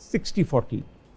60-40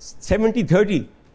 70-30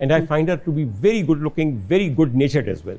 and I find her to be very good looking, very good natured as well.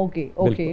Okay.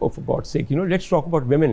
Oh for God's sake, you know, let's talk about women.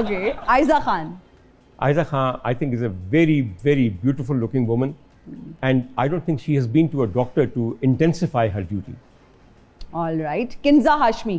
Okay. Aiza Khan. Aiza Khan, I think, is a very, very beautiful looking woman, and I don't think she has been to a doctor to intensify her duty. All right. Kinza Hashmi.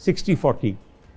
60-40.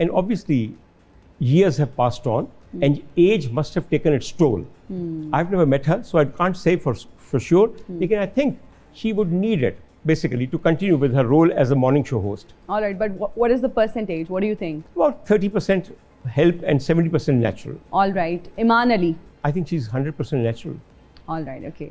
And obviously years have passed on and age must have taken its toll. I've never met her, so I can't say for sure. Lekin I think she would need it basically to continue with her role as a morning show host. All right, but what is the percentage? What do you think? About 30% help and 70% natural. All right. Iman Ali. I think she's 100% natural. All right, okay.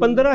15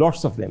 lots of them.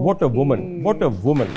What a woman, what a woman.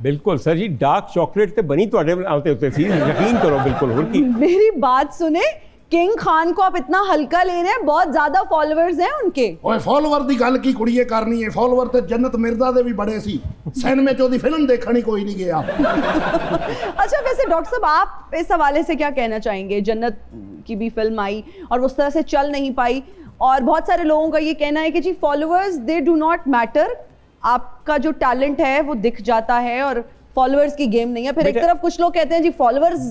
बिल्कुल sir जी, dark chocolate ते बनी ਤੁਹਾਡੇ ਆਉਂਦੇ ਉੱਤੇ ਸੀ, ਯਕੀਨ ਕਰੋ ਬਿਲकुल। ਹੋਰ ਕੀ मेरी बात सुने, किंग खान को आप इतना हल्का ले रहे हैं, बहुत ज्यादा फॉलोअर्स हैं उनके। ਓਏ ਫਾਲੋਵਰ ਦੀ ਗੱਲ ਕੀ ਕੁੜੀਏ ਕਰਨੀ ਹੈ, ਫਾਲੋਵਰ ਤੇ ਜੰਨਤ ਮਿਰਜ਼ਾ ਦੇ ਵੀ ਬੜੇ ਸੀ, ਸਿਨੇਮੇ 'ਚ ਉਹਦੀ ਫਿਲਮ ਦੇਖਣ ਹੀ ਕੋਈ ਨਹੀਂ ਗਿਆ। अच्छा वैसे डॉक्टर साहब, आप इस हवाले से क्या कहना चाहेंगे? जन्नत की भी फिल्म आई और उस तरह से चल नहीं पाई, और बहुत सारे लोगों का ये कहना है कि जी followers they do not matter, आपका जो टैलेंट है वो दिख जाता है और फॉलोअर्स की गेम नहीं है। फिर एक तरफ कुछ लोग कहते हैं जी फॉलोअर्स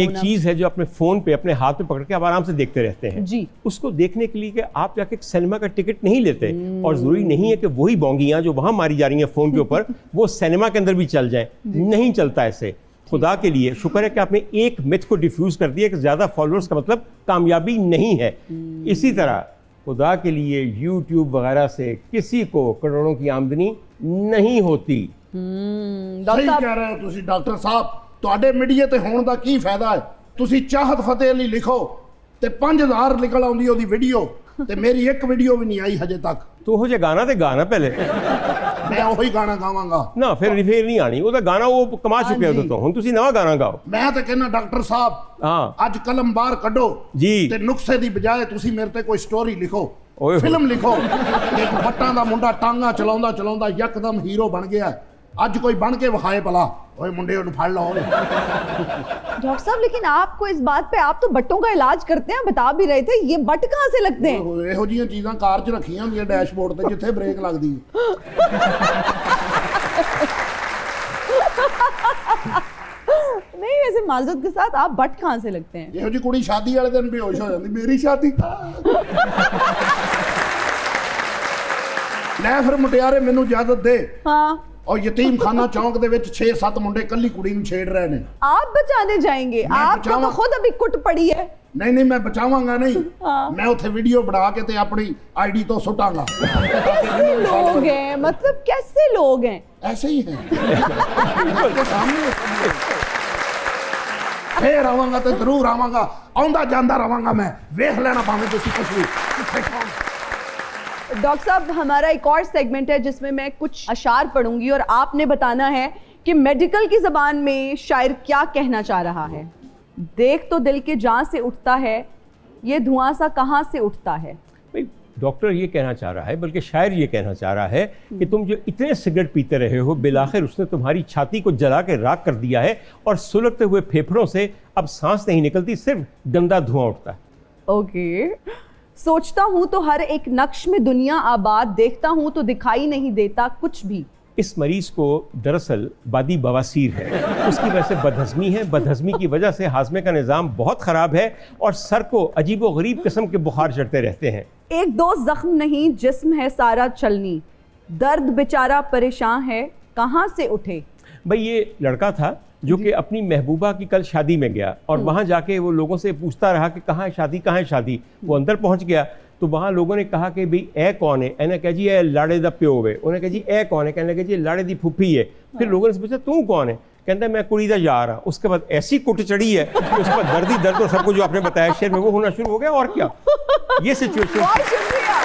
एक चीज है जो अपने फोन पे अपने हाथ में पकड़ के आप आराम से देखते रहते हैं जी, उसको देखने के लिए कि आप जाके एक सिनेमा का टिकट नहीं लेते, और जरूरी नहीं है कि वही बोंगियां जो वहां मारी जा रही हैं फोन के ऊपर वो सिनेमा के अंदर भी चल जाए, नहीं चलता ऐसे। खुदा के लिए शुक्र है कि आपने एक मिथ को डिफ्यूज कर दिया कि ज्यादा फॉलोअर्स का मतलब कामयाबी नहीं है। इसी तरह खुदा के लिए यूट्यूब वगैरह से किसी को करोड़ों की आमदनी नहीं होती। डॉक्टर ਸਹੀ साहब ਕਹਿ ਰਹੇ ਹੋ ਤੁਸੀਂ ਡਾਕਟਰ ਸਾਹਿਬ, ਤੁਹਾਡੇ ਮੀਡੀਆ ਤੇ ਹੋਣ ਦਾ ਕੀ ਫਾਇਦਾ ਹੈ? ਤੁਸੀਂ ਚਾਹਤ ਫਤਿਹ ਅਲੀ ਲਿਖੋ ਤੇ 5000 ਨਿਕਲ ਆਉਂਦੀ ਉਹਦੀ ਵੀਡੀਓ, ਤੇ ਮੇਰੀ ਇੱਕ ਵੀਡੀਓ ਵੀ ਨਹੀਂ ਆਈ ਹਜੇ ਤੱਕ। ਤੂੰ ਹੋ ਜੇ ਗਾਣਾ ਤੇ ਗਾਣਾ ਪਹਿਲੇ ਮੈਂ ਉਹੀ ਗਾਣਾ ਗਾਵਾਂਗਾ। ਨਾ ਫਿਰ ਨਹੀਂ ਆਣੀ, ਉਹਦਾ ਗਾਣਾ ਉਹ ਕਮਾ ਚੁੱਕੇ ਉਹਦੇ ਤੋਂ, ਹੁਣ ਤੁਸੀਂ ਨਵਾਂ ਗਾਣਾ ਗਾਓ। ਮੈਂ ਤਾਂ ਕਹਿੰਦਾ ਡਾਕਟਰ ਸਾਹਿਬ, ਹਾਂ ਅੱਜ ਕਲਮ ਬਾਹਰ ਕੱਢੋ ਜੀ, ਤੇ ਨੁਕਸੇ ਦੀ ਬਜਾਏ ਤੁਸੀਂ ਮੇਰੇ ਤੇ ਕੋਈ ਸਟੋਰੀ ਲਿਖੋ, ਓਏ ਹੋਏ। ਫਿਲਮ ਲਿਖੋ। ਇੱਕ ਬੱਟਾਂ ਦਾ ਮੁੰਡਾ ਟਾਂਗਾ ਚਲਾਉਂਦਾ ਚਲਾਉਂਦਾ ਯਕਦਮ ਹੀਰੋ ਬਣ ਗਿਆ, ਅੱਜ ਕੋਈ ਬਣ ਕੇ ਵਿਖਾਏ ਭਲਾ, ਓਏ ਮੁੰਡੇ ਉਹਨੂੰ ਫੜ ਲਓ। डॉक्टर साहब, लेकिन आपको इस बात पे, आप तो बट्टों का इलाज करते हैं, बता भी रहे थे, ये बट कहाँ से लगते हैं? ਇਹੋ ਜਿਹੀਆਂ ਚੀਜ਼ਾਂ ਕਾਰ 'ਚ ਰੱਖੀਆਂ ਹੁੰਦੀਆਂ ਡੈਸ਼ਬੋਰਡ ਤੇ ਜਿੱਥੇ ਬ੍ਰੇਕ ਲੱਗਦੀ ਹੈ। नहीं वैसे माजरत के साथ, आप बट कहाँ से लगते हैं? ਇਹੋ ਜਿਹੀ ਕੁੜੀ ਸ਼ਾਦੀ ਵਾਲੇ ਦਿਨ ਬੇਹੋਸ਼ ਹੋ ਜਾਂਦੀ, ਮੇਰੀ ਸ਼ਾਦੀ। ਲੈ ਫਿਰ ਮੁਟਿਆਰੇ ਮੈਨੂੰ ਇਜਾਜ਼ਤ ਦੇ। हाँ, और यतीम खाना चौक ਦੇ ਵਿੱਚ 6-7 ਮੁੰਡੇ ਕੱਲੀ ਕੁੜੀ ਨੂੰ ਛੇੜ ਰਹੇ ਨੇ। आप बचाने जाएंगे? आपको तो बचावा- खुद अभी कुट पड़ी है। ਨਹੀਂ ਨਹੀਂ, ਮੈਂ ਬਚਾਵਾਂਗਾ ਨਹੀਂ, हाँ। ਮੈਂ ਉੱਥੇ ਵੀਡੀਓ ਬਣਾ ਕੇ ਤੇ ਆਪਣੀ ਆਈਡੀ ਤੋਂ ਸੁੱਟਾਂਗਾ। कैसे लोग हैं, मतलब कैसे लोग हैं? ऐसे ही हैं। आपके सामने ਫੇਰ ਆਵਾਂਗਾ ਤੇ ਜ਼ਰੂਰ ਆਵਾਂਗਾ, ਆਉਂਦਾ ਜਾਂਦਾ ਰਵਾਂਗਾ ਮੈਂ, ਵੇਖ ਲੈਣਾ ਭਾਵੇਂ ਤੁਸੀਂ ਕੁਝ ਵੀ। डॉक्टर साहब, हमारा एक और सेगमेंट है जिसमें मैं कुछ अशार पढ़ूंगी और आपने बताना है कि मेडिकल की ज़बान में शायर क्या कहना चाह रहा है। देख तो दिल के जान से उठता है, ये धुआं सा कहाँ से उठता है। भाई डॉक्टर ये कहना चाह रहा है, बल्कि शायर ये कहना चाह रहा है कि तुम जो इतने सिगरेट पीते रहे हो, बिलाखिर उसने तुम्हारी छाती को जला के राख कर दिया है, और सुलगते हुए फेफड़ों से अब सांस नहीं निकलती, सिर्फ गंदा धुआं उठता है। ओके। सोचता हूँ तो हर एक नक्श में दुनिया आबाद, देखता हूँ तो दिखाई नहीं देता कुछ भी। इस मरीज को दरअसल बादी बवासीर है, उसकी वजह से बदहज़मी है, बदहज़मी की वजह से हाजमे का निज़ाम बहुत ख़राब है, और सर को अजीब व गरीब किस्म के बुखार चढ़ते रहते हैं। एक दो जख्म नहीं, जिस्म है सारा चलनी, दर्द बेचारा परेशान है, कहाँ से उठे। भाई ये लड़का था जो कि अपनी महबूबा की कल शादी में गया, और वहाँ जाके वो लोगों से पूछता रहा कि कहाँ है शादी, कहाँ है शादी। वो अंदर पहुँच गया तो वहाँ लोगों ने कहा कि भाई ए कौन है, इन्हें कहा जी ए लाड़े दा प्यो है, उन्हें कहा जी ए कौन है, कहने लगे जी लाड़े दी फुफी है। फिर लोगों ने पूछा तू कौन है, कहता मैं कुड़ी दा यार हाँ। उसके बाद ऐसी कुट चढ़ी है कि उसके बाद दर्द ही दर्द, और सबको जो आपने बताया शेर में वो होना शुरू हो गया। और क्या ये सिचुएशन। बहुत शुक्रिया।